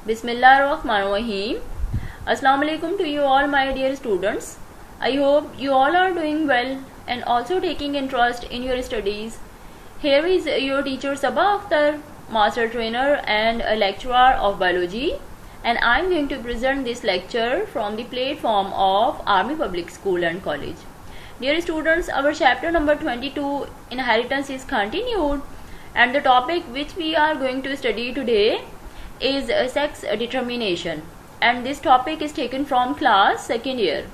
Bismillahirrahmanirrahim. Assalamu alaikum to you all, my dear students. I hope you all are doing well and also taking interest in your studies. Here is your teacher Sabah Akhtar, master trainer and a lecturer of biology, and I am going to present this lecture from the platform of Army Public School and College. Dear students, our chapter number 22, inheritance, is continued, and the topic which we are going to study today is sex determination, and this topic is taken from class 2nd year.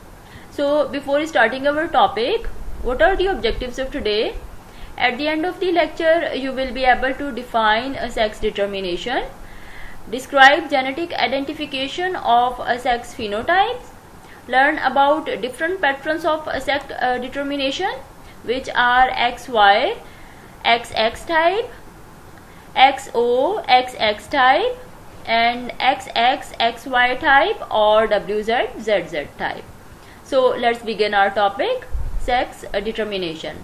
So before starting our topic, what are the objectives of today? At the end of the lecture, you will be able to define a sex determination, describe genetic identification of a sex phenotypes, learn about different patterns of a sex determination, which are XY, XX type, XO, XX type, and XX, XY type, or WZ, ZZ type. So let's begin our topic, sex determination.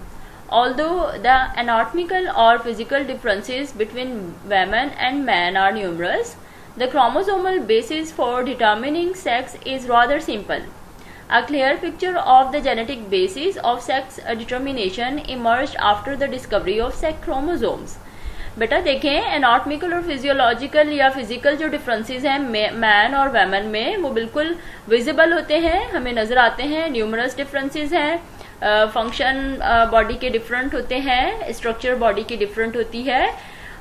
Although the anatomical or physical differences between women and men are numerous, the chromosomal basis for determining sex is rather simple. A clear picture of the genetic basis of sex determination emerged after the discovery of sex chromosomes. बेटा देखें, anatomical और physiological या physical जो differences हैं man और वेमन में, वो बिल्कुल विजिबल होते हैं, हमें नजर आते हैं. न्यूमरस डिफरेंसेस हैं, फंक्शन बॉडी के डिफरेंट होते हैं, स्ट्रक्चर बॉडी की डिफरेंट होती है,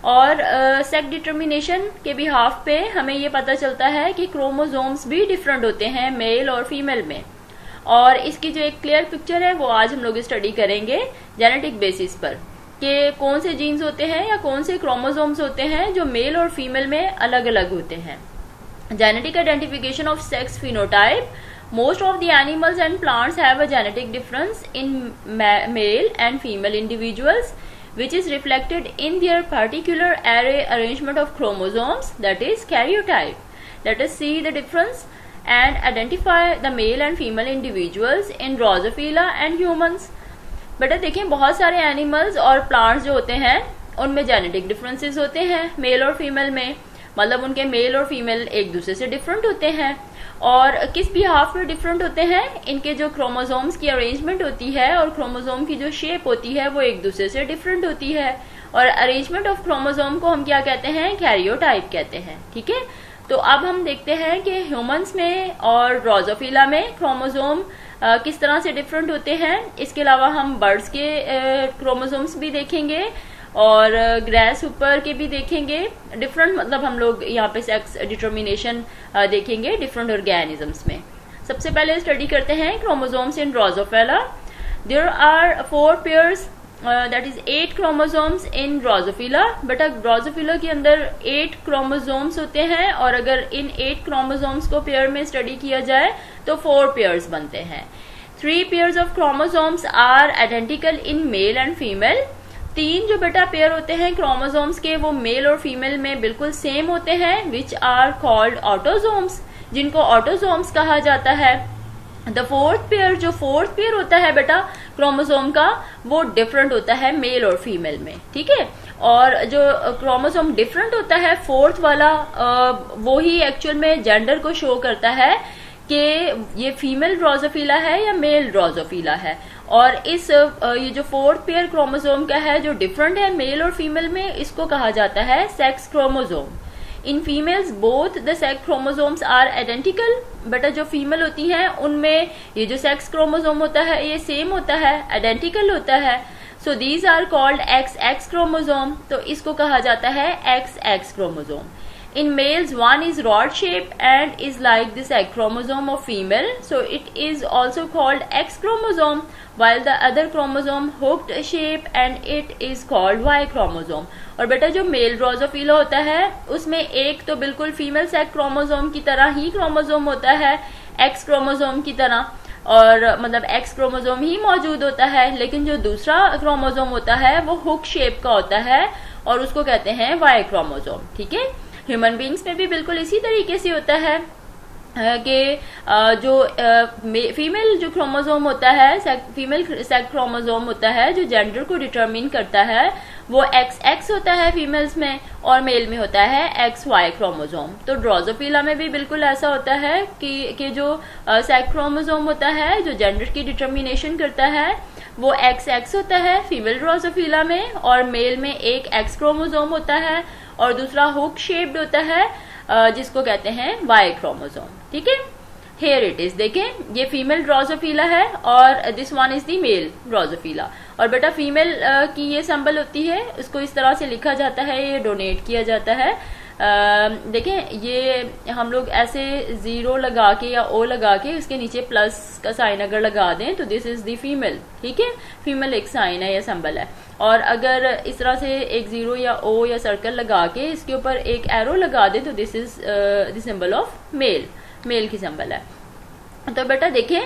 और सेक्स डिटर्मिनेशन के बिहाफ पे हमें ये पता चलता है कि क्रोमोसोम्स भी डिफरेंट होते हैं मेल और फीमेल में. और इसकी जो एक क्लियर पिक्चर है वो आज हम लोग स्टडी करेंगे जेनेटिक बेसिस पर, कि कौन से जीन्स होते हैं या कौन से क्रोमोसोम्स होते हैं जो मेल और फीमेल में अलग अलग होते हैं. Genetic identification of sex phenotype. Most of the animals and plants have a genetic difference in male and female individuals which is reflected in their particular array arrangement of chromosomes, that is karyotype. Let us see the difference and identify the male and female individuals in Drosophila and humans. बेटा देखें, बहुत सारे animals और plants जो होते हैं उनमें genetic differences होते हैं मेल और फीमेल में, मतलब उनके मेल और फीमेल एक दूसरे से डिफरेंट होते हैं. और किस बिहाफ में डिफरेंट होते हैं? इनके जो क्रोमोसोम्स की अरेंजमेंट होती है और क्रोमोसोम की जो शेप होती है वो एक दूसरे से डिफरेंट होती है. और अरेंजमेंट ऑफ क्रोमोसोम को हम क्या कहते हैं? कैरियोटाइप कहते हैं. ठीक है, तो अब हम देखते हैं कि ह्यूमंस में और ड्रोसोफिला में क्रोमोसोम किस तरह से डिफरेंट होते हैं. इसके अलावा हम बर्ड्स के क्रोमोसोम्स भी देखेंगे और ग्रास ऊपर के भी देखेंगे. डिफरेंट मतलब हम लोग यहाँ पे सेक्स डिटर्मिनेशन देखेंगे डिफरेंट ऑर्गेनिजम्स में. सबसे पहले स्टडी करते हैं chromosomes in Drosophila. There are 4 pairs, that is 8 chromosomes in Drosophila. But Drosophila के अंदर 8 क्रोमोसोम्स होते हैं, और अगर इन 8 क्रोमोसोम्स को पेयर में स्टडी किया जाए तो 4 पेयर्स बनते हैं. 3 pairs of chromosomes are identical in male and female. 3 जो बेटा पेयर होते हैं क्रोमोसोम्स के वो मेल और फीमेल में बिल्कुल सेम होते हैं, विच आर कॉल्ड ऑटोसोम्स, जिनको ऑटोसोम्स कहा जाता है. द 4th पेयर, जो 4th पेयर होता है बेटा क्रोमोसोम का, वो डिफरेंट होता है मेल और फीमेल में. ठीक है, और जो क्रोमोसोम डिफरेंट होता है 4th वाला, वो ही एक्चुअल में जेंडर को शो करता है कि ये फीमेल ड्रोसोफिला है या मेल ड्रोसोफिला है. और इस ये जो 4th पेयर क्रोमोसोम का है जो डिफरेंट है मेल और फीमेल में, इसको कहा जाता है sex chromosome. In females both the sex chromosomes are identical. बेटा जो फीमेल होती हैं उनमें ये जो सेक्स क्रोमोसोम होता है ये सेम होता है, आइडेंटिकल होता है. So these are called XX chromosome. तो इसको कहा जाता है XX chromosome. In males, one is rod shape and is like the sex chromosome of female, so it is also called X chromosome, while the other chromosome hooked shape and it is called Y chromosome. और बेटा जो male Drosophila होता है उसमें एक तो बिल्कुल female sex chromosome की तरह ही क्रोमोसोम होता है, X क्रोमोसोम की तरह, और मतलब X क्रोमोसोम ही मौजूद होता है, लेकिन जो दूसरा क्रोमोसोम होता है वो हुक शेप का होता है और उसको कहते हैं Y क्रोमोसोम. ठीक है, ह्यूमन बींग्स में भी बिल्कुल इसी तरीके से होता है कि जो फीमेल जो क्रोमोसोम होता है, फीमेल सेक्स क्रोमोसोम होता है जो जेंडर को डिटरमिन करता है, वो XX होता है फीमेल्स में, और मेल में होता है XY क्रोमोसोम। तो ड्रोसोफिला में भी बिल्कुल ऐसा होता है कि जो सेक्स क्रोमोसोम होता है जो जेंडर की डिटर्मिनेशन करता है वो XX होता है फीमेल ड्रोसोफिला में, और मेल में एक X क्रोमोसोम होता है और दूसरा हुक शेप्ड होता है जिसको कहते हैं Y क्रोमोसोम। ठीक है, हेयर इट इज, देखें ये फीमेल ड्रोसोफिला है और this one is the male Drosophila. और बेटा फीमेल की ये सिंबल होती है, उसको इस तरह से लिखा जाता है, ये डोनेट किया जाता है। देखें ये हम लोग ऐसे 0 लगा के या O लगा के उसके नीचे प्लस का साइन अगर लगा दें तो दिस इज द फीमेल। ठीक है, फीमेल एक साइन है या सिंबल है। और अगर इस तरह से एक 0 या O या सर्कल लगा के इसके ऊपर एक एरो लगा दें तो this is the symbol of male, male की सिंबल है। तो बेटा देखें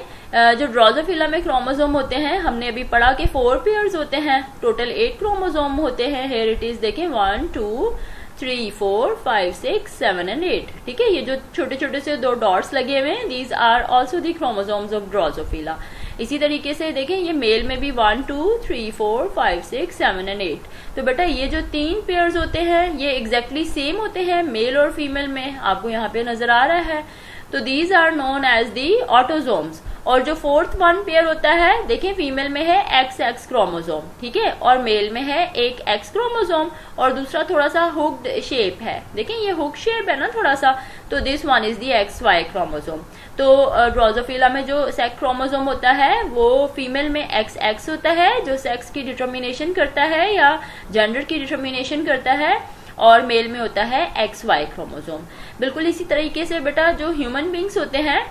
जो ड्रोसोफिला में क्रोमोसोम होते हैं हमने अभी पढ़ा कि 4 पेयर्स होते हैं, टोटल 8 क्रोमोसोम होते हैं। हेयर इट इज, देखें 1 2 3 4 5 6 7 एंड 8। ठीक है, ये जो छोटे छोटे से 2 डॉट्स लगे हुए हैं these are also the chromosomes of Drosophila. इसी तरीके से देखें ये मेल में भी 1 2 3 4 5 6 7 एंड 8। तो बेटा ये जो 3 पेयर्स होते हैं ये एग्जैक्टली सेम होते हैं मेल और फीमेल में, आपको यहाँ पे नजर आ रहा है। तो these are known as the autosomes. और जो 4th 1 पेयर होता है देखें फीमेल में है XX क्रोमोसोम, ठीक है, और मेल में है एक X क्रोमोसोम और दूसरा थोड़ा सा हुक्ड शेप है। देखें ये हुक शेप है ना थोड़ा सा, तो this one is the XY chromosome. तो ड्रोसोफिला में जो सेक्स क्रोमोसोम होता है वो फीमेल में XX होता है जो सेक्स की डिटर्मिनेशन करता है या जेंडर की डिटर्मिनेशन करता है, और मेल में होता है XY क्रोमोसोम। बिल्कुल इसी तरीके से बेटा जो ह्यूमन बींग्स होते हैं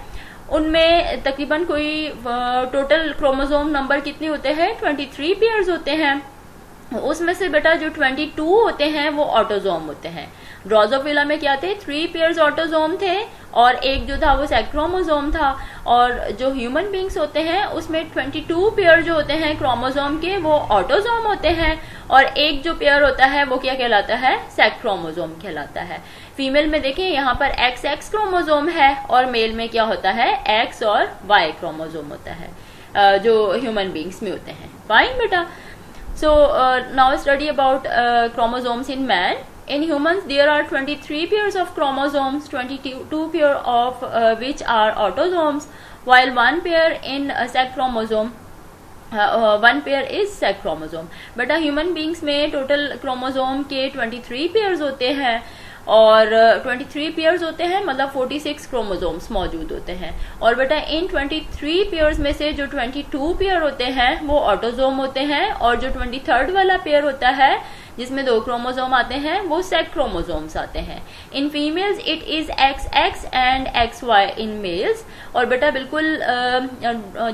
उनमें तकरीबन कोई टोटल क्रोमोसोम नंबर कितने होते हैं 23 पेयर्स होते हैं। उसमें से बेटा जो 22 होते हैं वो ऑटोजोम होते हैं। ड्रोसोफिला में क्या थे 3 पेयर्स ऑटोजोम थे और एक जो था वो सेक्स क्रोमोसोम था। और जो ह्यूमन बींग्स होते हैं उसमें 22 पेयर जो होते हैं क्रोमोसोम के वो ऑटोजोम होते हैं और एक जो पेयर होता है वो क्या कहलाता है सेक्स क्रोमोसोम कहलाता है। फीमेल में देखें यहाँ पर XX क्रोमोसोम है और मेल में क्या होता है X और Y क्रोमोसोम होता है जो ह्यूमन बींग्स में होते हैं। फाइन बेटा। So now study about chromosomes in man. In humans there are 23 pairs of chromosomes, 22 pair of which are autosomes, while 1 pair in sex chromosome, 1 pair is sex chromosome. But human beings में total chromosome के 23 pairs होते हैं और 23 pairs होते हैं मतलब 46 chromosomes मौजूद होते हैं। और बेटा इन 23 पेयर्स में से जो 22 पेयर होते हैं वो ऑटोजोम होते हैं और जो 23rd वाला पेयर होता है जिसमें 2 क्रोमोसोम आते हैं वो सेक्स क्रोमोसोम्स आते हैं। In females it is XX and XY in males. और बेटा बिल्कुल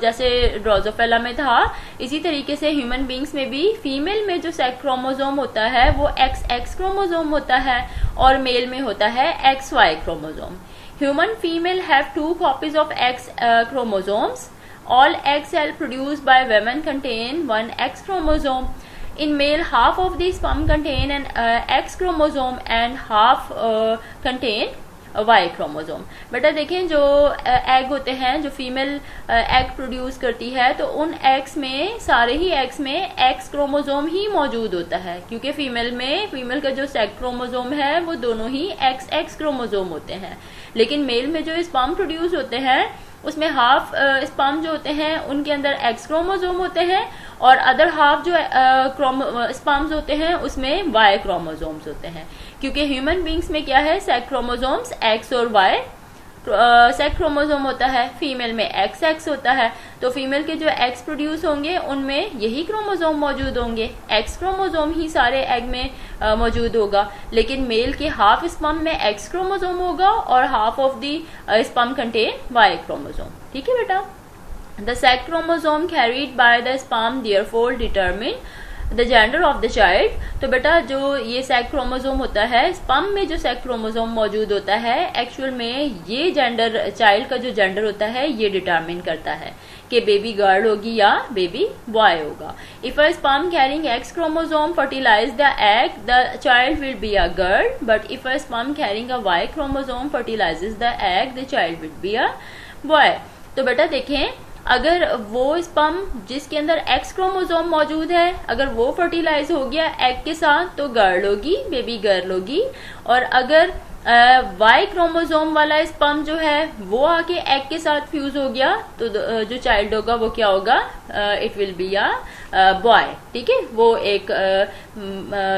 जैसे ड्रोसोफिला में था इसी तरीके से ह्यूमन बींग्स में भी फीमेल में जो सेक्स क्रोमोसोम होता है वो XX क्रोमोसोम होता है और मेल में होता है XY chromosome. Human female have 2 copies of X chromosomes. All egg cells produced by women contain 1 X chromosome. In male, half of the sperm contain an X chromosome and half contain Y chromosome. बेटा देखें जो egg होते हैं जो female egg produce करती है तो उन एग्स में सारे ही एग्स में X क्रोमोसोम ही मौजूद होता है क्योंकि फीमेल का जो सेक्स क्रोमोसोम है वो दोनों ही XX क्रोमोसोम होते हैं। लेकिन मेल में जो स्पर्म प्रोड्यूस होते हैं उसमें हाफ स्पर्म जो होते हैं उनके अंदर X क्रोमोसोम होते हैं और अदर हाफ जो स्पर्म्स होते हैं उसमें Y क्रोमोसोम्स होते हैं। क्योंकि ह्यूमन बींग्स में क्या है सेक्स क्रोमोसोम्स X और Y, सेक्स क्रोमोसोम होता है फीमेल में XX होता है। तो फीमेल के जो X प्रोड्यूस होंगे उनमें यही क्रोमोसोम मौजूद होंगे, X क्रोमोसोम ही सारे एग में मौजूद होगा। लेकिन मेल के हाफ स्पर्म में X क्रोमोसोम होगा और half of the sperm contain Y chromosome. ठीक है बेटा। The sex chromosome carried by the sperm therefore determine the gender of the child. तो बेटा जो ये सेक्स क्रोमोसोम होता है स्पर्म में जो सेक्स क्रोमोसोम मौजूद होता है एक्चुअल में ये जेंडर चाइल्ड का जो जेंडर होता है ये डिटरमिन करता है कि बेबी गर्ल होगी या बेबी बॉय होगा। If a sperm carrying X chromosome fertilize the egg the child will be a girl, but if a sperm carrying a Y chromosome fertilizes the egg the child will be a boy. तो बेटा देखें अगर वो sperm जिसके अंदर x chromosome मौजूद है अगर वो फर्टिलाइज हो गया एग के साथ तो गर्ल होगी, बेबी गर्ल होगी। और अगर वाई क्रोमोसोम वाला स्पर्म जो है वो आके एग के साथ फ्यूज हो गया तो जो चाइल्ड होगा वो क्या होगा, it will be a boy. ठीक है, वो एक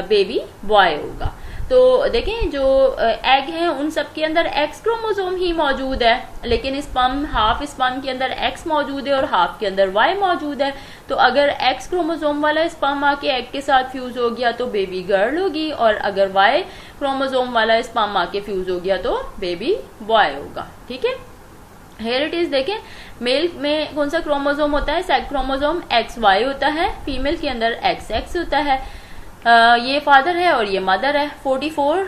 बेबी बॉय होगा। तो देखें जो एग हैं उन सब के अंदर एक्स क्रोमोसोम ही मौजूद है, लेकिन स्पर्म हाफ स्पर्म के अंदर एक्स मौजूद है और हाफ के अंदर वाई मौजूद है। तो अगर एक्स क्रोमोसोम वाला स्पर्म आके एग के साथ फ्यूज हो गया तो बेबी गर्ल होगी, और अगर वाई क्रोमोसोम वाला स्पर्म आके फ्यूज हो गया तो बेबी बॉय होगा। ठीक है, हेयर इट इज। देखें मेल में कौन सा क्रोमोसोम होता है, सेक्स क्रोमोसोम एक्स वाई होता है, फीमेल के अंदर एक्स एक्स होता है। ये फादर है और ये मदर है। 44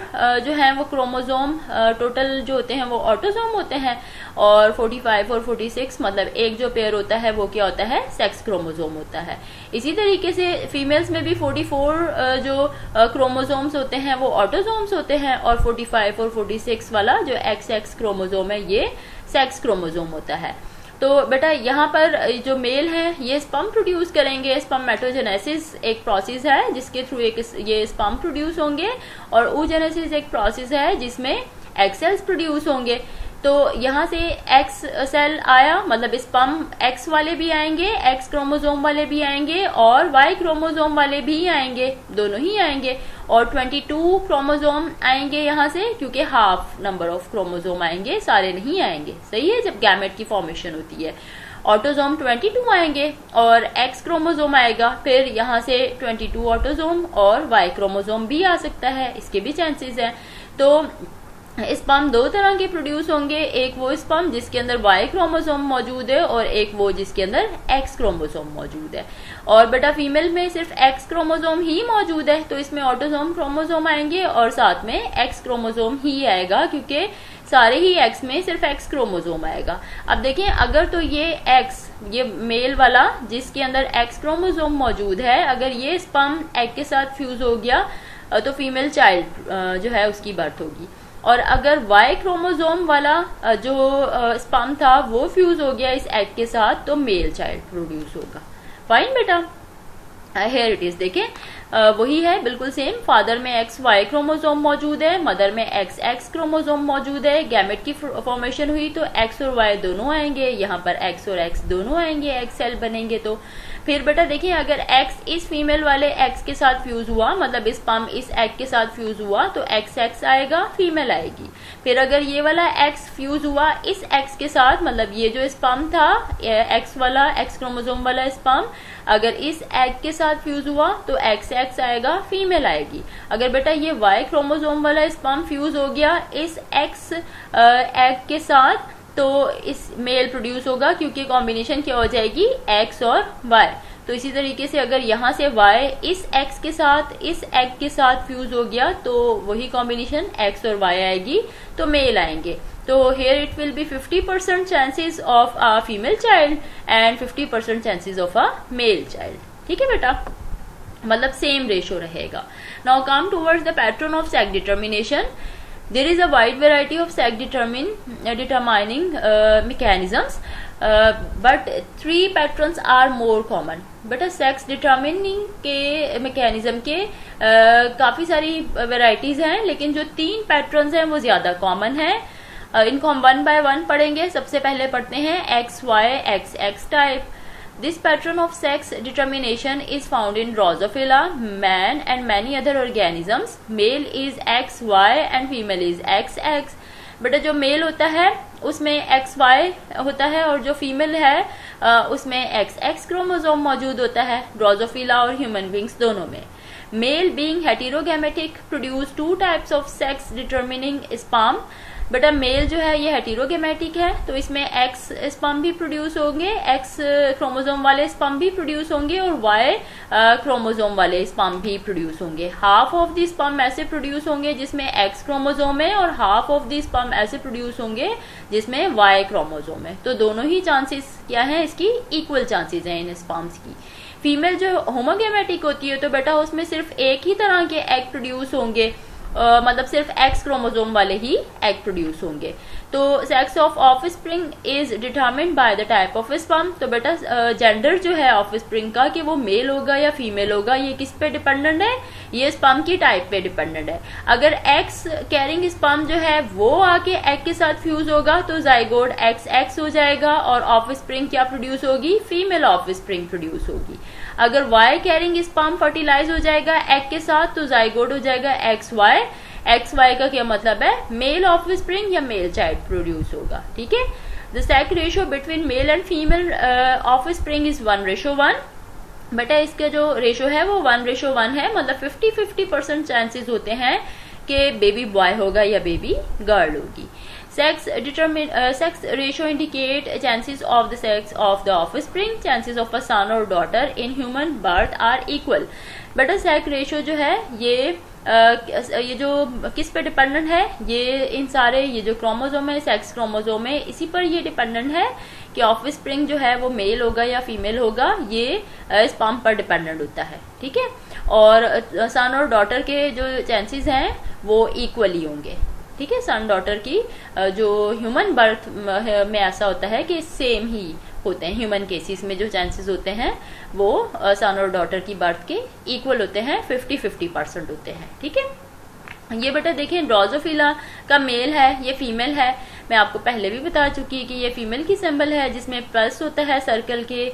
जो है वो क्रोमोसोम टोटल जो होते हैं वो ऑटोसोम होते हैं, और 45 और 46 मतलब एक जो पेयर होता है वो क्या होता है, सेक्स क्रोमोसोम होता है। इसी तरीके से फीमेल्स में भी 44 जो क्रोमोसोम्स होते हैं वो ऑटोसोम्स होते हैं, और 45 और 46 वाला जो एक्स एक्स क्रोमोसोम है ये सेक्स क्रोमोसोम होता है। तो बेटा यहाँ पर जो मेल है ये स्पर्म प्रोड्यूस करेंगे। स्पर्मेटोजेनेसिस एक प्रोसेस है जिसके थ्रू ये स्पर्म प्रोड्यूस होंगे, और oogenesis एक प्रोसेस है जिसमें एग सेल्स प्रोड्यूस होंगे। तो यहाँ से एक्स सेल आया मतलब स्पर्म एक्स वाले भी आएंगे, एक्स क्रोमोसोम वाले भी आएंगे, और वाई क्रोमोसोम वाले भी आएंगे, दोनों ही आएंगे। और 22 क्रोमोसोम आएंगे यहाँ से, क्योंकि हाफ नंबर ऑफ क्रोमोसोम आएंगे, सारे नहीं आएंगे। सही है, जब गैमेट की फॉर्मेशन होती है। ऑटोसोम 22 आएंगे और एक्स क्रोमोसोम आएगा, फिर यहाँ से 22 ऑटोसोम और वाई क्रोमोसोम भी आ सकता है, इसके भी चांसेस हैं। तो स्पर्म दो तरह के प्रोड्यूस होंगे, एक वो स्पर्म जिसके अंदर वाई क्रोमोसोम मौजूद है और एक वो जिसके अंदर एक्स क्रोमोसोम मौजूद है। और बेटा फीमेल में सिर्फ एक्स क्रोमोसोम ही मौजूद है, तो इसमें ऑटोसोम क्रोमोसोम आएंगे और साथ में एक्स क्रोमोसोम ही आएगा, क्योंकि सारे ही एक्स में सिर्फ एक्स क्रोमोसोम आएगा। अब देखें अगर तो ये मेल वाला जिसके अंदर एक्स क्रोमोसोम मौजूद है, अगर ये स्पर्म एग के साथ फ्यूज हो गया तो फीमेल चाइल्ड जो है उसकी बर्थ होगी। और अगर वाई क्रोमोसोम वाला जो स्पर्म था वो फ्यूज हो गया इस एग के साथ तो मेल चाइल्ड प्रोड्यूस होगा। फाइन बेटा, हेयर इट इज। देखें वही है बिल्कुल सेम। फादर में एक्स वाई क्रोमोसोम मौजूद है, मदर में एक्स एक्स क्रोमोसोम मौजूद है। गैमेट की फॉर्मेशन हुई तो एक्स और वाई दोनों आएंगे, यहाँ पर एक्स और एक्स दोनों आएंगे, एक्स सेल बनेंगे। तो फिर बेटा देखिए अगर एक्स इस फीमेल वाले एक्स के साथ फ्यूज हुआ, मतलब स्पर्म इस एग के साथ फ्यूज हुआ तो एक्स एक्स आएगा, फीमेल आएगी। फिर अगर ये वाला एक्स फ्यूज हुआ इस एक्स के साथ, मतलब ये जो स्पर्म था एक्स वाला एक्स क्रोमोसोम वाला स्पर्म अगर इस एग के साथ फ्यूज हुआ तो एक्स एक्स आएगा, फीमेल आएगी। अगर बेटा ये वाई क्रोमोसोम वाला स्पर्म फ्यूज हो गया इस एक्स एग के साथ तो इस मेल प्रोड्यूस होगा, क्योंकि कॉम्बिनेशन क्या हो जाएगी एक्स और वाई। तो इसी तरीके से अगर यहाँ से वाई इस एक्स के साथ इस एग के साथ फ्यूज हो गया तो वही कॉम्बिनेशन एक्स और वाई आएगी, तो मेल आएंगे। तो here it will be 50% chances of a female child and 50% chances of a male child. ठीक है बेटा, मतलब सेम रेशो रहेगा। Now come towards the pattern of sex determination. There is a wide variety of sex determining mechanisms, but 3 patterns are more common. बेटा sex determining के mechanism के काफी सारी वेराइटीज हैं, लेकिन जो 3 पैटर्न्स हैं वो ज्यादा कॉमन है। इनको हम 1 by 1 पढ़ेंगे। सबसे पहले पढ़ते हैं X Y X X type. This pattern of sex determination is found in Drosophila, man and many other organisms. Male is XY and female is XX. बेटा जो मेल होता है उसमें XY होता है और जो फीमेल है उसमें XX क्रोमोसोम मौजूद होता है, ड्रोजोफिला और ह्यूमन बींग्स दोनों में। Male being heterogametic produce 2 types of sex determining sperm. बेटा मेल जो है ये हेटेरोगेमेटिक है, तो इसमें एक्स स्पर्म भी प्रोड्यूस होंगे, एक्स क्रोमोसोम वाले स्पर्म भी प्रोड्यूस होंगे और वाई क्रोमोसोम वाले स्पर्म भी प्रोड्यूस होंगे। हाफ ऑफ द स्पर्म ऐसे प्रोड्यूस होंगे जिसमें एक्स क्रोमोसोम है और हाफ ऑफ द स्पर्म ऐसे प्रोड्यूस होंगे जिसमें वाई क्रोमोसोम है। तो दोनों ही चांसेस क्या है, इसकी इक्वल चांसेस हैं इन स्पर्म्स की। फीमेल जो होमोगेमेटिक होती है तो बेटा उसमें सिर्फ एक ही तरह के एग प्रोड्यूस होंगे मतलब सिर्फ एक्स क्रोमोसोम वाले ही एग प्रोड्यूस होंगे। तो sex of offspring is determined by the type of sperm. तो बेटा जेंडर जो है ऑफस्प्रिंग का कि वो मेल होगा या फीमेल होगा, ये किस पे डिपेंडेंट है, ये स्पर्म की टाइप पे डिपेंडेंट है। अगर एक्स कैरिंग स्पर्म जो है वो आके एग के साथ फ्यूज होगा तो जाइगोट एक्स एक्स हो जाएगा और ऑफस्प्रिंग क्या प्रोड्यूस होगी, फीमेल ऑफस्प्रिंग प्रोड्यूस होगी। अगर वाई कैरिंग स्पर्म फर्टिलाइज हो जाएगा एग के साथ तो जाइगोट हो जाएगा एक्स वाई। एक्स वाई का क्या मतलब है, मेल ऑफस्प्रिंग या मेल चाइल्ड प्रोड्यूस होगा। ठीक है, the sex ratio between mail and female offspring is 1:1। बेटा इसका जो रेशियो है वो 1:1 है, मतलब 50-50% चांसेस होते हैं कि बेबी बॉय होगा या बेबी गर्ल होगी। Sex ratio indicate chances of the sex of the offspring. Chances of a son or daughter in human birth are equal. बेटा सेक्स रेशियो जो है ये जो किस पे डिपेंडेंट है, ये इन सारे ये जो क्रोमोसोम है, सेक्स क्रोमोसोम है, इसी पर ये डिपेंडेंट है कि ऑफस्प्रिंग जो है वो मेल होगा या फीमेल होगा, ये स्पर्म पर डिपेंडेंट होता है। ठीक है, और सन और डॉटर के जो चांसेस हैं वो इक्वली होंगे। ठीक है, सन डॉटर की जो ह्यूमन बर्थ में ऐसा होता है कि सेम ही होते हैं, ह्यूमन केसेस में जो चांसेस होते हैं वो सन और डॉटर की बर्थ के इक्वल होते हैं, 50-50% होते हैं। ठीक है, ये बेटा देखें ड्रोसोफिला का मेल है, ये फीमेल है। मैं आपको पहले भी बता चुकी कि ये फीमेल की सिंबल है जिसमें प्लस होता है सर्कल के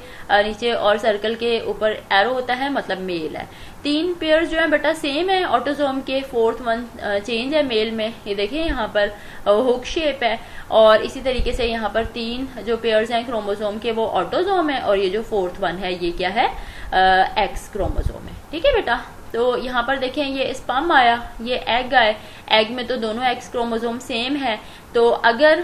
नीचे और सर्कल के ऊपर एरो होता है, मतलब मेल है। 3 पेयर जो है बेटा सेम है ऑटोसोम के, 4th वन चेंज है मेल में। ये देखिए यहाँ पर हुक शेप है और इसी तरीके से यहाँ पर 3 जो पेयर्स हैं क्रोमोसोम के वो ऑटोसोम है और ये जो 4th वन है ये क्या है, एक्स क्रोमोसोम है। ठीक है बेटा, तो यहाँ पर देखें ये स्पर्म आया, ये एग आए, एग में तो दोनों एक्स क्रोमोसोम सेम है। तो अगर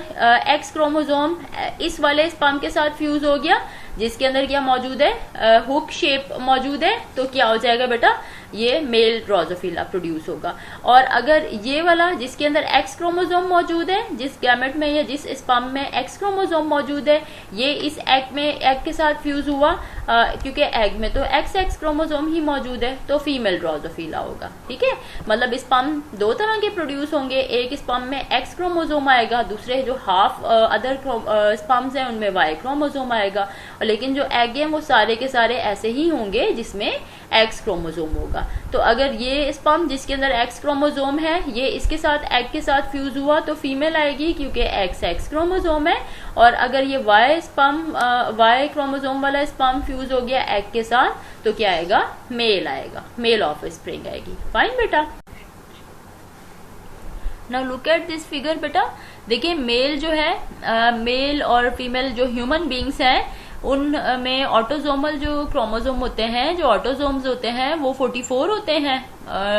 एक्स क्रोमोसोम इस वाले स्पर्म के साथ फ्यूज हो गया जिसके अंदर क्या मौजूद है, हुक शेप मौजूद है, तो क्या हो जाएगा बेटा, ये मेल ड्रोसोफिला प्रोड्यूस होगा। और अगर ये वाला जिसके अंदर एक्स क्रोमोसोम मौजूद है, जिस गैमेट में या जिस स्पर्म में एक्स क्रोमोसोम मौजूद है, ये इस एग में एग के साथ फ्यूज हुआ, क्योंकि एग में तो एक्स क्रोमोसोम ही मौजूद है, तो फीमेल ड्रोसोफिला होगा। ठीक है, मतलब स्पर्म 2 तरह के प्रोड्यूस होंगे, एक स्पर्म में एक्स क्रोमोसोम आएगा, दूसरे जो हाफ अदर स्पर्म्स हैं उनमें वाई क्रोमोसोम आएगा। लेकिन जो एग हैं वो सारे के सारे ऐसे ही होंगे जिसमें एक्स क्रोमोसोम होगा। तो अगर ये स्पर्म जिसके अंदर एक्स क्रोमोसोम है ये इसके साथ एग के साथ फ्यूज हुआ तो फीमेल आएगी क्योंकि एक्स क्रोमोसोम है। और अगर ये वाई क्रोमोसोम वाला स्पर्म फ्यूज हो गया एग के साथ तो क्या आएगा, मेल आएगा, मेल ऑफस्प्रिंग आएगी। फाइन बेटा, now look at this figure. बेटा देखिए मेल जो है, मेल और फीमेल जो ह्यूमन बींग्स हैं उनमें ऑटोसोमल जो क्रोमोसोम होते हैं, जो ऑटोसोम्स होते हैं वो 44 होते हैं,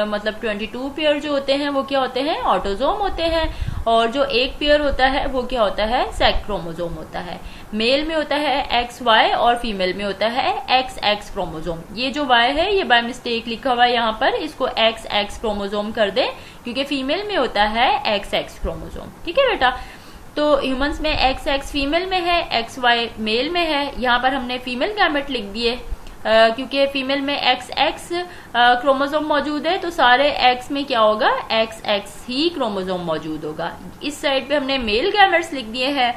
मतलब 22 पेयर जो होते हैं वो क्या होते हैं, ऑटोसोम होते हैं। और जो एक पेयर होता है वो क्या होता है, सेक्स क्रोमोसोम होता है। मेल में होता है एक्स वाई और फीमेल में होता है एक्स क्रोमोसोम। ये जो वाई है ये बाय मिस्टेक लिखा हुआ है यहाँ पर, इसको एक्स क्रोमोसोम कर दे क्योंकि फीमेल में होता है एक्स क्रोमोसोम। ठीक है बेटा, तो ह्यूमंस में एक्स फीमेल में है, एक्स वाई मेल में है। यहाँ पर हमने फीमेल गैमेट लिख दिए क्योंकि फीमेल में एक्स क्रोमोसोम मौजूद है तो सारे एक्स में क्या होगा, एक्स ही क्रोमोसोम मौजूद होगा। इस साइड पे हमने मेल गैमेट्स लिख दिए हैं।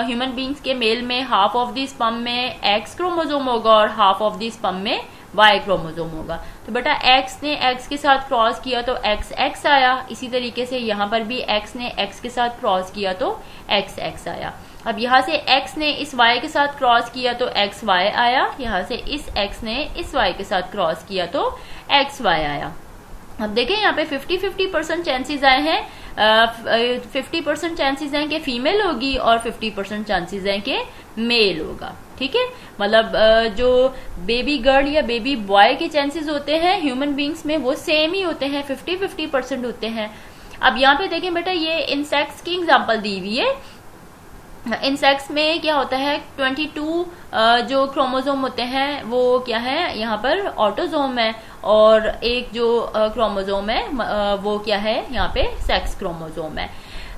ह्यूमन बींग्स के मेल में हाफ ऑफ द स्पर्म में एक्स क्रोमोसोम होगा और हाफ ऑफ द स्पर्म में वाई क्रोमोसोम होगा। तो बेटा एक्स ने एक्स के साथ क्रॉस किया तो एक्स आया, इसी तरीके से यहाँ पर भी एक्स ने एक्स के साथ क्रॉस किया तो एक्स आया। अब यहाँ से x ने इस y के साथ क्रॉस किया तो xy आया, यहाँ से इस x ने इस y के साथ क्रॉस किया तो xy आया। अब देखें यहाँ पे 50-50% चांसेस आए हैं, 50% चांसेस हैं कि फीमेल होगी और 50% चांसेस हैं कि मेल होगा। ठीक है, मतलब जो बेबी गर्ल या बेबी बॉय के चांसेस होते हैं ह्यूमन बींग्स में वो सेम ही होते हैं, 50-50% होते हैं। अब यहाँ पे देखें बेटा ये इंसेक्ट्स की एग्जांपल दी हुई है। इंसेक्ट्स में क्या होता है, 22 जो क्रोमोसोम होते हैं वो क्या है, यहाँ पर ऑटोसोम है और एक जो क्रोमोसोम है वो क्या है, यहाँ पे सेक्स क्रोमोसोम है।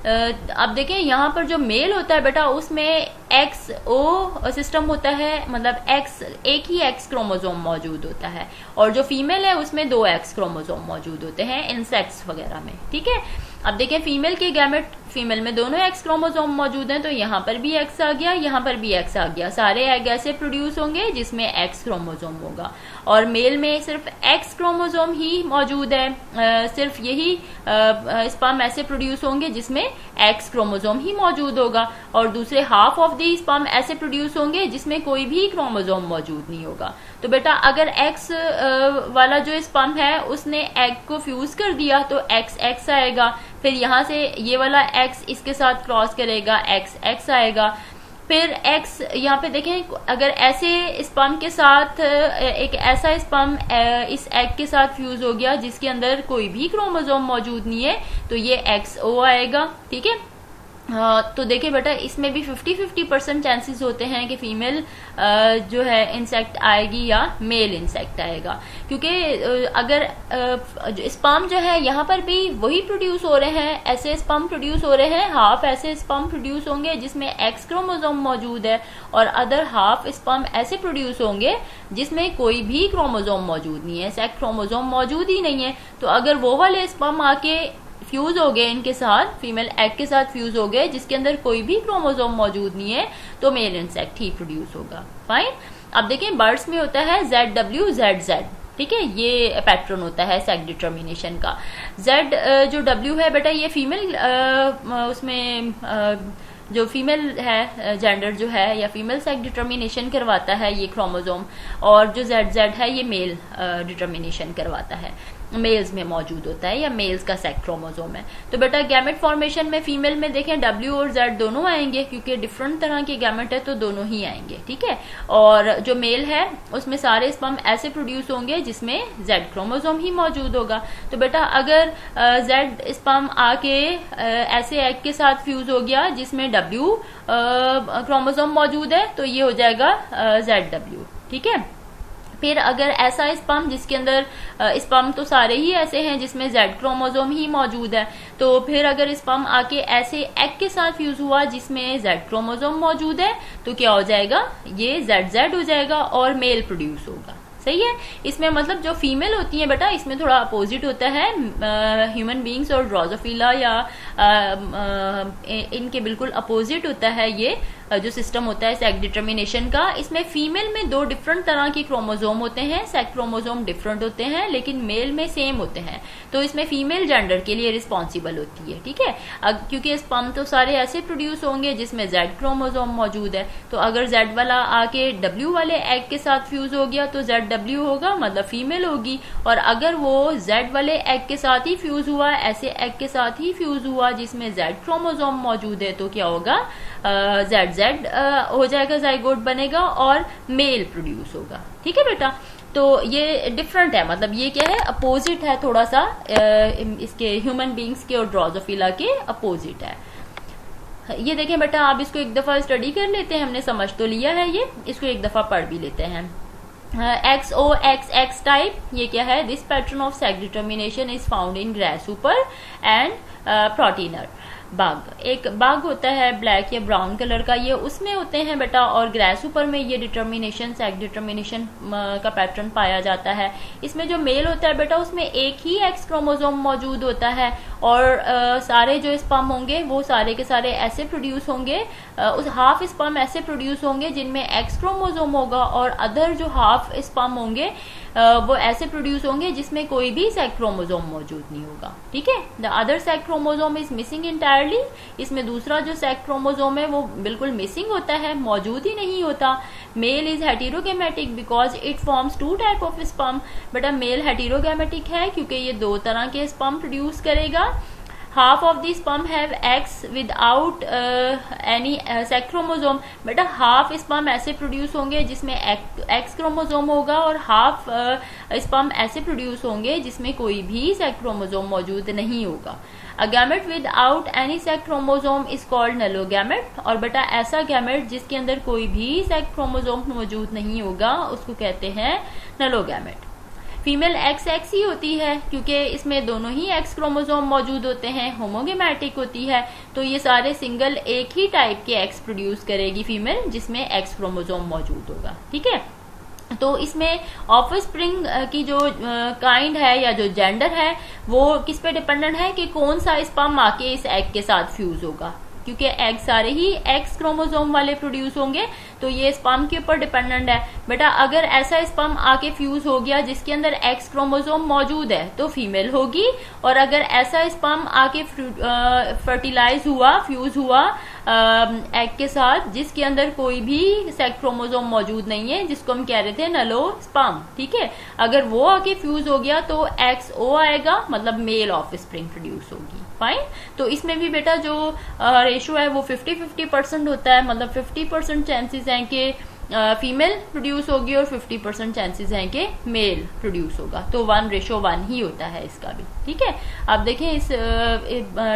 अब देखें यहाँ पर जो मेल होता है बेटा उसमें XO सिस्टम होता है, मतलब एक ही X क्रोमोसोम मौजूद होता है, और जो फीमेल है उसमें 2 X क्रोमोसोम मौजूद होते हैं इंसेक्ट्स वगैरह में, ठीक है। अब देखें फीमेल के गैमेट, फीमेल में दोनों X क्रोमोसोम मौजूद हैं, तो यहाँ पर भी X आ गया, यहाँ पर भी X आ गया, सारे एग ऐसे प्रोड्यूस होंगे जिसमें X क्रोमोसोम होगा। और मेल में सिर्फ X क्रोमोसोम ही मौजूद है, सिर्फ यही स्पर्म ऐसे प्रोड्यूस होंगे जिसमें X क्रोमोसोम ही मौजूद होगा, और दूसरे हाफ ऑफ दी स्पर्म ऐसे प्रोड्यूस होंगे जिसमें कोई भी क्रोमोसोम मौजूद नहीं होगा। तो बेटा अगर X वाला जो स्पर्म है उसने एग को फ्यूज कर दिया तो XX आएगा, फिर यहाँ से ये वाला X इसके साथ क्रॉस करेगा, XX आएगा, फिर X यहाँ पे देखें अगर ऐसे स्पर्म के साथ एक ऐसा स्पर्म इस एग के साथ फ्यूज हो गया जिसके अंदर कोई भी क्रोमोसोम मौजूद नहीं है, तो ये XO आएगा, ठीक है। तो देखिए बेटा इसमें भी 50-50% चांसेस होते हैं कि फीमेल जो है इंसेक्ट आएगी या मेल इंसेक्ट आएगा, क्योंकि अगर स्पर्म जो है यहाँ पर भी वही प्रोड्यूस हो रहे हैं, ऐसे स्पर्म प्रोड्यूस हो रहे हैं, हाफ ऐसे स्पर्म प्रोड्यूस होंगे जिसमें X क्रोमोसोम मौजूद है, और अदर हाफ स्पर्म ऐसे प्रोड्यूस होंगे जिसमें कोई भी क्रोमोसोम मौजूद नहीं है, सेक्स क्रोमोसोम मौजूद ही नहीं है। तो अगर वो वाले स्पर्म आके फ्यूज हो गए इनके साथ, फीमेल एग के साथ फ्यूज हो गए जिसके अंदर कोई भी क्रोमोसोम मौजूद नहीं है, तो मेल इंसेक्ट ही प्रोड्यूस होगा। फाइन। अब देखें बर्ड्स में होता है ZWZZ, ठीक है, ये पैटर्न होता है सेक्स डिटर्मिनेशन का। Z जो W है बेटा ये फीमेल उसमें जो फीमेल है जेंडर जो है या फीमेल सेक्स डिटर्मिनेशन करवाता है ये क्रोमोसोम, और जो ZZ है ये मेल डिटर्मिनेशन करवाता है, मेल्स में मौजूद होता है या मेल्स का सेक्स क्रोमोसोम है। तो बेटा गैमेट फॉर्मेशन में फीमेल में देखें W और Z दोनों आएंगे, क्योंकि डिफरेंट तरह के गैमेट है तो दोनों ही आएंगे, ठीक है। और जो मेल है उसमें सारे स्पर्म ऐसे प्रोड्यूस होंगे जिसमें Z क्रोमोसोम ही मौजूद होगा। तो बेटा अगर Z स्पर्म आके ऐसे एग के साथ फ्यूज हो गया जिसमें W क्रोमोसोम मौजूद है, तो ये हो जाएगा ZW, ठीक है। फिर अगर ऐसा स्पर्म जिसके अंदर स्पर्म तो सारे ही ऐसे हैं जिसमें Z क्रोमोसोम ही मौजूद है, तो फिर अगर स्पर्म आके ऐसे एग के साथ फ्यूज हुआ जिसमें Z क्रोमोसोम मौजूद है, तो क्या हो जाएगा, ये ZZ हो जाएगा और मेल प्रोड्यूस होगा। सही है। इसमें मतलब जो फीमेल होती है बेटा इसमें थोड़ा अपोजिट होता है, ह्यूमन बींग्स और ड्रोसोफिला या इनके बिल्कुल अपोजिट होता है ये जो सिस्टम होता है सेक्स डिटर्मिनेशन का। इसमें फीमेल में 2 डिफरेंट तरह के क्रोमोसोम होते हैं, सेक्स क्रोमोसोम डिफरेंट होते हैं लेकिन मेल में सेम होते हैं, तो इसमें फीमेल जेंडर के लिए रिस्पॉन्सिबल होती है, ठीक है। क्योंकि स्पर्म तो सारे ऐसे प्रोड्यूस होंगे जिसमें Z क्रोमोसोम मौजूद है, तो अगर Z वाला आके W वाले एग के साथ फ्यूज हो गया तो ZW होगा, मतलब फीमेल होगी। और अगर वो Z वाले एग के साथ ही फ्यूज हुआ, ऐसे एग के साथ ही फ्यूज हुआ जिसमें Z क्रोमोसोम मौजूद है, तो क्या होगा, ZZ हो जाएगा, जाइगोट बनेगा और मेल प्रोड्यूस होगा, ठीक है बेटा। तो ये डिफरेंट है, मतलब ये क्या है, अपोजिट है थोड़ा सा, इसके ह्यूमन बींग्स के और ड्रोसोफिला के अपोजिट है। ये देखें बेटा, आप इसको एक दफा स्टडी कर लेते हैं, हमने समझ तो लिया है ये, इसको एक दफा पढ़ भी लेते हैं। XOXX टाइप, ये क्या है, this pattern of sex determination is found in grasshopper and Protenor. बाग, एक बाग होता है ब्लैक या ब्राउन कलर का, ये उसमें होते हैं बेटा, और ग्रासहॉपर में ये डिटर्मिनेशन, सेक्स डिटर्मिनेशन का पैटर्न पाया जाता है। इसमें जो मेल होता है बेटा उसमें एक ही X क्रोमोसोम मौजूद होता है, और सारे जो स्पर्म होंगे वो सारे के सारे ऐसे प्रोड्यूस होंगे, उस हाफ स्पर्म ऐसे प्रोड्यूस होंगे जिनमें X क्रोमोसोम होगा, और अदर जो हाफ स्पर्म होंगे वो ऐसे प्रोड्यूस होंगे जिसमें कोई भी सेक्स क्रोमोसोम मौजूद नहीं होगा, ठीक है। The other sex chromosome is missing entirely, इसमें दूसरा जो सेक्स क्रोमोसोम है वो बिल्कुल मिसिंग होता है, मौजूद ही नहीं होता। Male is heterogametic because it forms 2 type of sperm, बेटा मेल हेटेरोगैमेटिक है क्योंकि ये 2 तरह के स्पर्म प्रोड्यूस करेगा। Half of the sperm have X without any sex chromosome, बेटा हाफ स्पर्म ऐसे प्रोड्यूस होंगे जिसमें X क्रोमोसोम होगा, और हाफ स्पर्म ऐसे प्रोड्यूस होंगे जिसमें कोई भी सेक्स क्रोमोसोम मौजूद नहीं होगा। A gamete without any sex chromosome is called nullogamete, और बेटा ऐसा गैमेट जिसके अंदर कोई भी सेक्स क्रोमोसोम मौजूद नहीं होगा उसको कहते हैं नलोगैमेट। फीमेल XX ही होती है क्योंकि इसमें दोनों ही X क्रोमोसोम मौजूद होते हैं, होमोगेमेटिक होती है, तो ये सारे सिंगल एक ही टाइप के X प्रोड्यूस करेगी फीमेल जिसमें X क्रोमोसोम मौजूद होगा। ठीक है, तो इसमें ऑफस्प्रिंग की जो काइंड है या जो जेंडर है वो किस पे डिपेंडेंट है कि कौन सा स्पर्म आके इस एग के साथ फ्यूज होगा, क्योंकि एग सारे ही एक्स क्रोमोसोम वाले प्रोड्यूस होंगे, तो ये स्पर्म के ऊपर डिपेंडेंट है। बेटा अगर ऐसा स्पर्म आके फ्यूज हो गया जिसके अंदर एक्स क्रोमोसोम मौजूद है तो फीमेल होगी, और अगर ऐसा स्पर्म आके फर्टिलाइज हुआ, फ्यूज हुआ एग के साथ जिसके अंदर कोई भी सेक्स क्रोमोसोम मौजूद नहीं है, जिसको हम कह रहे थे नलो स्पर्म, ठीक है, अगर वो आके फ्यूज हो गया तो XO आएगा, मतलब मेल ऑफस्प्रिंग प्रोड्यूस होगी। फाइन, तो इसमें भी बेटा जो रेशो है वो 50-50% होता है, मतलब 50% चांसेस हैं कि फीमेल प्रोड्यूस होगी और 50% चांसेस हैं कि मेल प्रोड्यूस होगा, तो 1:1 ही होता है इसका भी। ठीक है, आप देखें इस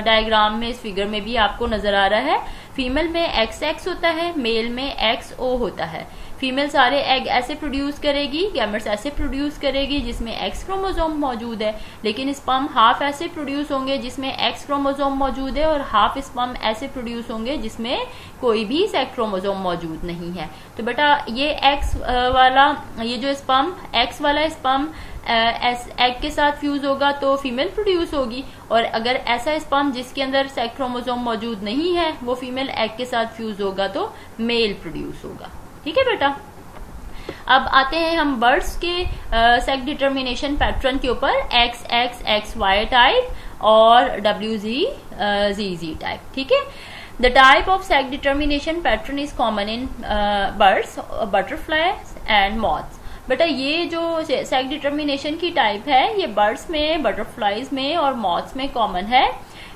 डायग्राम में, इस फिगर में भी आपको नजर आ रहा है, फीमेल में XX होता है, मेल में XO होता है। फीमेल सारे एग ऐसे प्रोड्यूस करेगी, गैमेट्स ऐसे प्रोड्यूस करेगी जिसमें एक्स क्रोमोसोम मौजूद है, लेकिन स्पर्म हाफ ऐसे प्रोड्यूस होंगे जिसमें एक्स क्रोमोसोम मौजूद है, और हाफ स्पर्म ऐसे प्रोड्यूस होंगे जिसमें कोई भी सेक्स क्रोमोसोम मौजूद नहीं है। तो बेटा ये एक्स वाला, ये जो स्पर्म, एक्स वाला स्पर्म एग के साथ फ्यूज होगा तो फीमेल प्रोड्यूस होगी, और अगर ऐसा स्पर्म जिसके अंदर सेक्स क्रोमोसोम मौजूद नहीं है वो फीमेल एग के साथ फ्यूज होगा तो मेल प्रोड्यूस होगा। ठीक है बेटा, अब आते हैं हम बर्ड्स के सेक्स डिटर्मिनेशन पैटर्न के ऊपर, XXXY टाइप और WZZZ टाइप। ठीक है, the type of sex determination pattern is common in birds, butterflies and moths. बेटा ये जो सेक्स डिटर्मिनेशन की टाइप है ये बर्ड्स में, बटरफ्लाईज में और मॉथ्स में कॉमन है।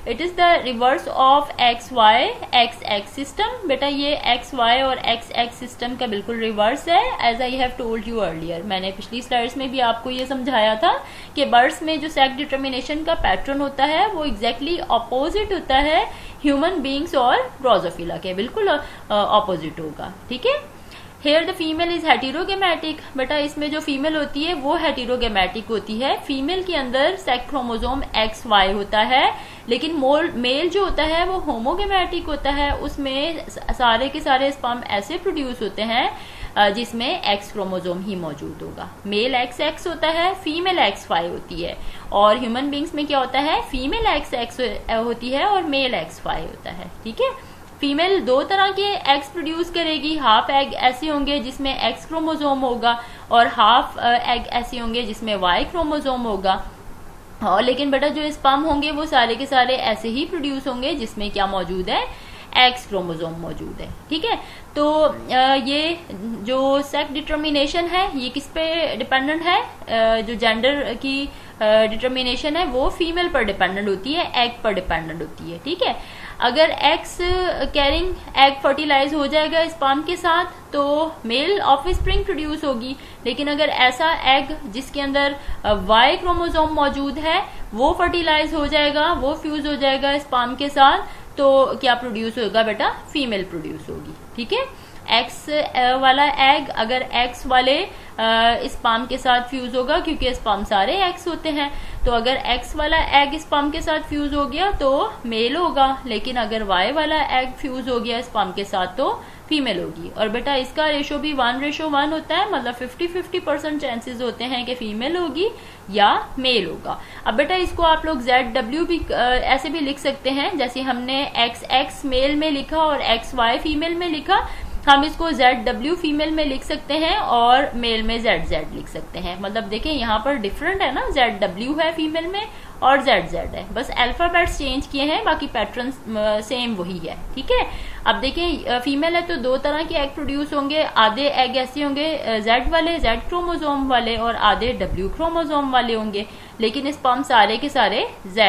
It is the reverse of XY XX system. बेटा ये XY और XX सिस्टम का बिल्कुल रिवर्स है, as I have told you earlier. मैंने पिछली स्लाइड्स में भी आपको ये समझाया था कि बर्ड्स में जो सेक्स डिटर्मिनेशन का पैटर्न होता है वो एग्जैक्टली ऑपोजिट होता है ह्यूमन बींग्स और ड्रोसोफिला के, बिल्कुल ऑपोजिट होगा। ठीक है, हेयर द फीमेल इज हेटेरोगेमेटिक। बेटा इसमें जो फीमेल होती है वो हेटेरोगेमेटिक होती है, फीमेल के अंदर सेक्स क्रोमोसोम XY होता है, लेकिन मेल जो होता है वो होमोगेमेटिक होता है, उसमें सारे के सारे स्पर्म ऐसे प्रोड्यूस होते हैं जिसमें X क्रोमोसोम ही मौजूद होगा। मेल XX होता है, फीमेल XY होती है, और ह्यूमन बींग्स में क्या होता है, फीमेल XX होती है और मेल XY होता है। ठीक है, फीमेल दो तरह के एग्स प्रोड्यूस करेगी, हाफ एग ऐसे होंगे जिसमें एक्स क्रोमोसोम होगा और हाफ एग ऐसे होंगे जिसमें वाई क्रोमोसोम होगा, और लेकिन बेटा जो स्पर्म होंगे वो सारे के सारे ऐसे ही प्रोड्यूस होंगे जिसमें क्या मौजूद है, एक्स क्रोमोसोम मौजूद है। ठीक है, तो ये जो सेक्स डिटर्मिनेशन है ये किस पे डिपेंडेंट है, जो जेंडर की डिटर्मिनेशन है वो फीमेल पर डिपेंडेंट होती है, एग पर डिपेंडेंट होती है। ठीक है, अगर एक्स कैरिंग एग फर्टिलाइज हो जाएगा स्पर्म के साथ तो मेल ऑफस्प्रिंग प्रोड्यूस होगी, लेकिन अगर ऐसा एग जिसके अंदर वाई क्रोमोसोम मौजूद है वो फर्टिलाइज हो जाएगा, वो फ्यूज हो जाएगा स्पर्म के साथ, तो क्या प्रोड्यूस होगा बेटा, फीमेल प्रोड्यूस होगी। ठीक है, एक्स वाला एग अगर एक्स वाले स्पर्म के साथ फ्यूज होगा, क्योंकि स्पर्म सारे एक्स होते हैं, तो अगर एक्स वाला एग स्पर्म के साथ फ्यूज हो गया तो मेल होगा, लेकिन अगर वाई वाला एग फ्यूज हो गया स्पर्म के साथ तो फीमेल होगी। और बेटा इसका रेशो भी 1:1 होता है, मतलब 50-50% चांसेस होते हैं कि फीमेल होगी या मेल होगा। अब बेटा इसको आप लोग ZW भी ऐसे भी लिख सकते हैं, जैसे हमने XX मेल में लिखा और XY फीमेल में लिखा, हम इसको ZW फीमेल में लिख सकते हैं और मेल में ZZ लिख सकते हैं। मतलब देखें यहाँ पर डिफरेंट है ना, ZW है फीमेल में और ZZ है, बस अल्फाबेट्स चेंज किए हैं, बाकी पैटर्न सेम वही है। ठीक है, अब देखें फीमेल है तो दो तरह के एग प्रोड्यूस होंगे, आधे एग ऐसे होंगे Z वाले, Z क्रोमोसोम वाले, और आधे W क्रोमोसोम वाले होंगे, लेकिन स्पर्म सारे के सारे Z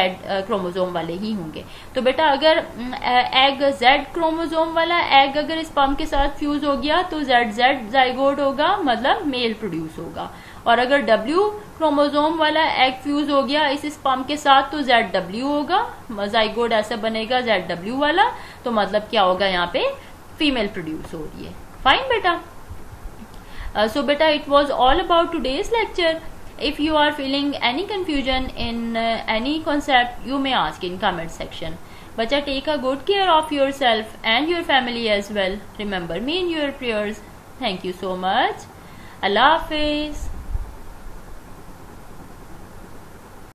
क्रोमोसोम वाले ही होंगे। तो बेटा अगर एग Z क्रोमोसोम वाला एग अगर स्पर्म के साथ फ्यूज हो गया तो ZZ जाइगोट होगा, मतलब मेल प्रोड्यूस होगा, और अगर W क्रोमोसोम वाला एग फ्यूज हो गया इस स्पर्म के साथ तो ZW होगा, जाइगोट ऐसा बनेगा ZW वाला, तो मतलब क्या होगा, यहाँ पे फीमेल प्रोड्यूस हो रही है। फाइन बेटा, सो बेटा it was all about today's lecture. If you are feeling any confusion in any concept, you may ask in comment section. Bacha, take a good care of yourself and your family as well. Remember me in your prayers. Thank you so much. Allah Hafiz.